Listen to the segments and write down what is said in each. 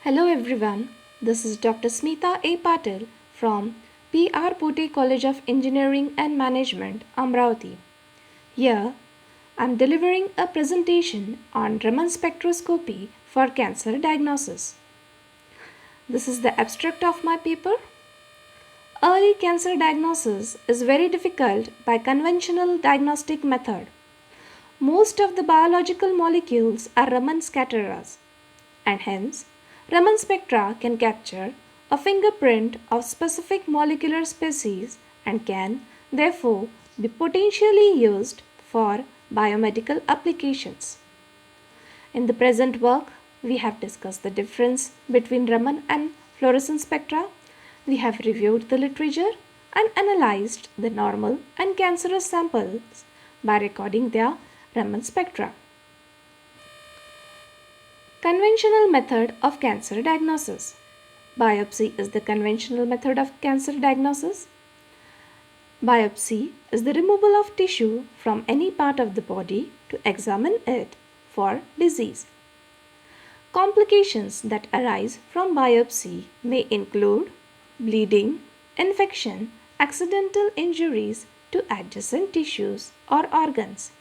Hello everyone, this is Dr. Smita A. Patil from P.R. Pote College of Engineering and Management, Amravati. Here, I am delivering a presentation on Raman spectroscopy for cancer diagnosis. This is the abstract of my paper. Early cancer diagnosis is very difficult by conventional diagnostic method. Most of the biological molecules are Raman scatterers, and hence Raman spectra can capture a fingerprint of specific molecular species and can therefore be potentially used for biomedical applications. In the present work, we have discussed the difference between Raman and fluorescence spectra. We have reviewed the literature and analyzed the normal and cancerous samples by recording their Raman spectra. Conventional method of cancer diagnosis. Biopsy is the conventional method of cancer diagnosis. Biopsy is the removal of tissue from any part of the body to examine it for disease. Complications that arise from biopsy may include bleeding, infection, accidental injuries to adjacent tissues or organs.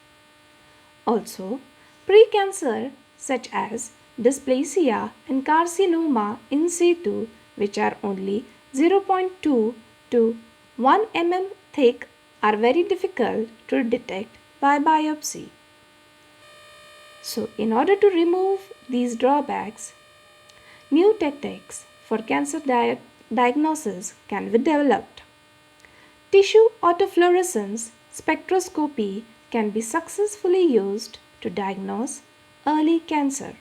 Also, precancer such as dysplasia and carcinoma in situ, which are only 0.2 to 1 mm thick, are very difficult to detect by biopsy. So, in order to remove these drawbacks, new techniques for cancer diagnosis can be developed. Tissue autofluorescence spectroscopy can be successfully used to diagnose early cancer,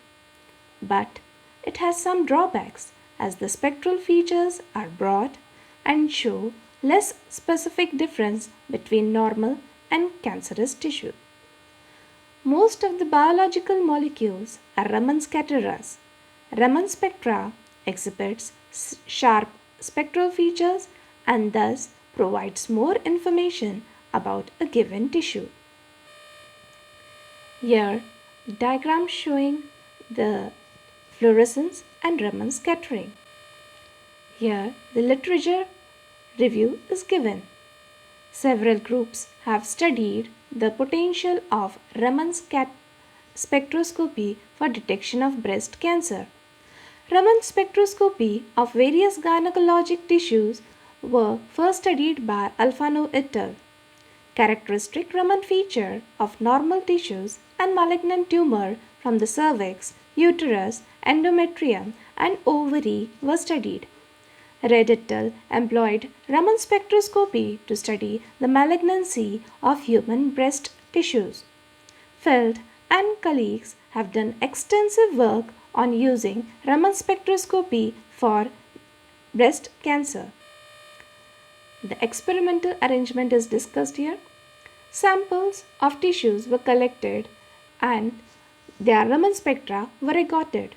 but it has some drawbacks as the spectral features are broad and show less specific difference between normal and cancerous tissue. Most of the biological molecules are Raman scatterers. Raman spectra exhibits sharp spectral features and thus provides more information about a given tissue. Here, diagram showing the fluorescence and Raman scattering. Here, the literature review is given. Several groups have studied the potential of Raman spectroscopy for detection of breast cancer. Raman spectroscopy of various gynecologic tissues were first studied by Alfano et al. Characteristic Raman feature of normal tissues and malignant tumor from the cervix, uterus, endometrium, and ovary were studied. Red et al. Employed Raman spectroscopy to study the malignancy of human breast tissues. Feld and colleagues have done extensive work on using Raman spectroscopy for breast cancer. The experimental arrangement is discussed here. Samples of tissues were collected and their Raman spectra were recorded.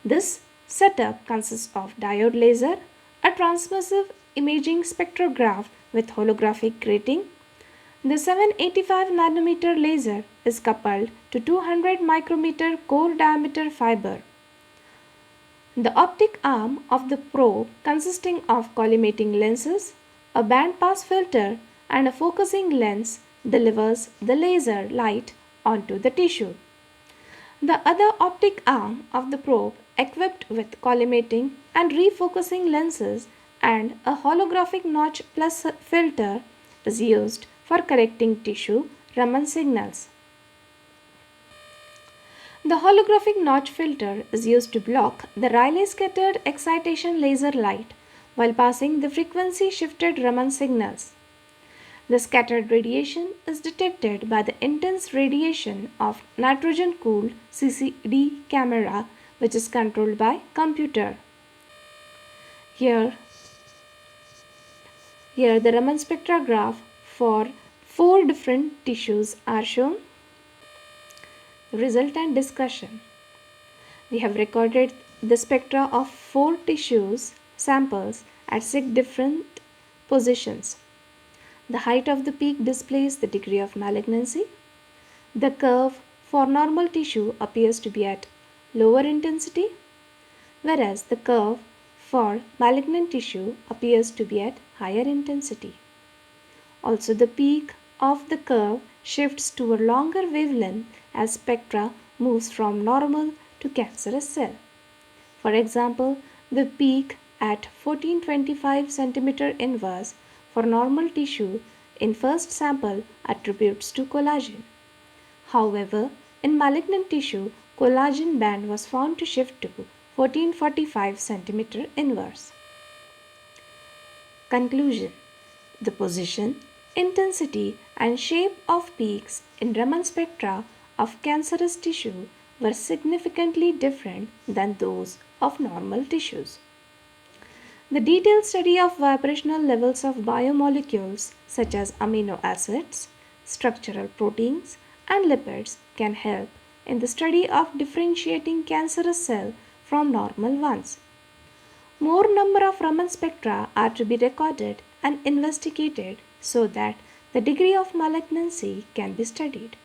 This setup consists of diode laser, a transmissive imaging spectrograph with holographic grating. The 785 nanometer laser is coupled to 200 micrometer core diameter fiber. The optic arm of the probe consisting of collimating lenses, a bandpass filter and a focusing lens delivers the laser light onto the tissue. The other optic arm of the probe equipped with collimating and refocusing lenses and a holographic notch plus filter is used for correcting tissue Raman signals. The holographic notch filter is used to block the Rayleigh scattered excitation laser light while passing the frequency shifted Raman signals. The scattered radiation is detected by the intense radiation of nitrogen cooled CCD camera, which is controlled by computer. Here the Raman spectrograph for 4 different tissues are shown. Result and discussion. We have recorded the spectra of 4 tissues samples at 6 different positions. The height of the peak displays the degree of malignancy. The curve for normal tissue appears to be at lower intensity. whereas the curve for malignant tissue appears to be at higher intensity. Also, the peak of the curve shifts to a longer wavelength as spectra moves from normal to cancerous cell. For example, the peak at 1425 cm inverse for normal tissue in first sample attributes to collagen. However, in malignant tissue, collagen band was found to shift to 1445 cm inverse. Conclusion: the position, intensity, and shape of peaks in Raman spectra of cancerous tissue were significantly different than those of normal tissues. The detailed study of vibrational levels of biomolecules such as amino acids, structural proteins, and lipids can help in the study of differentiating cancerous cells from normal ones. More number of Raman spectra are to be recorded and investigated so that the degree of malignancy can be studied.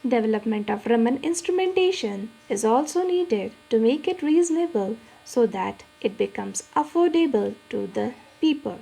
Development of Raman instrumentation is also needed to make it reasonable so that it becomes affordable to the people.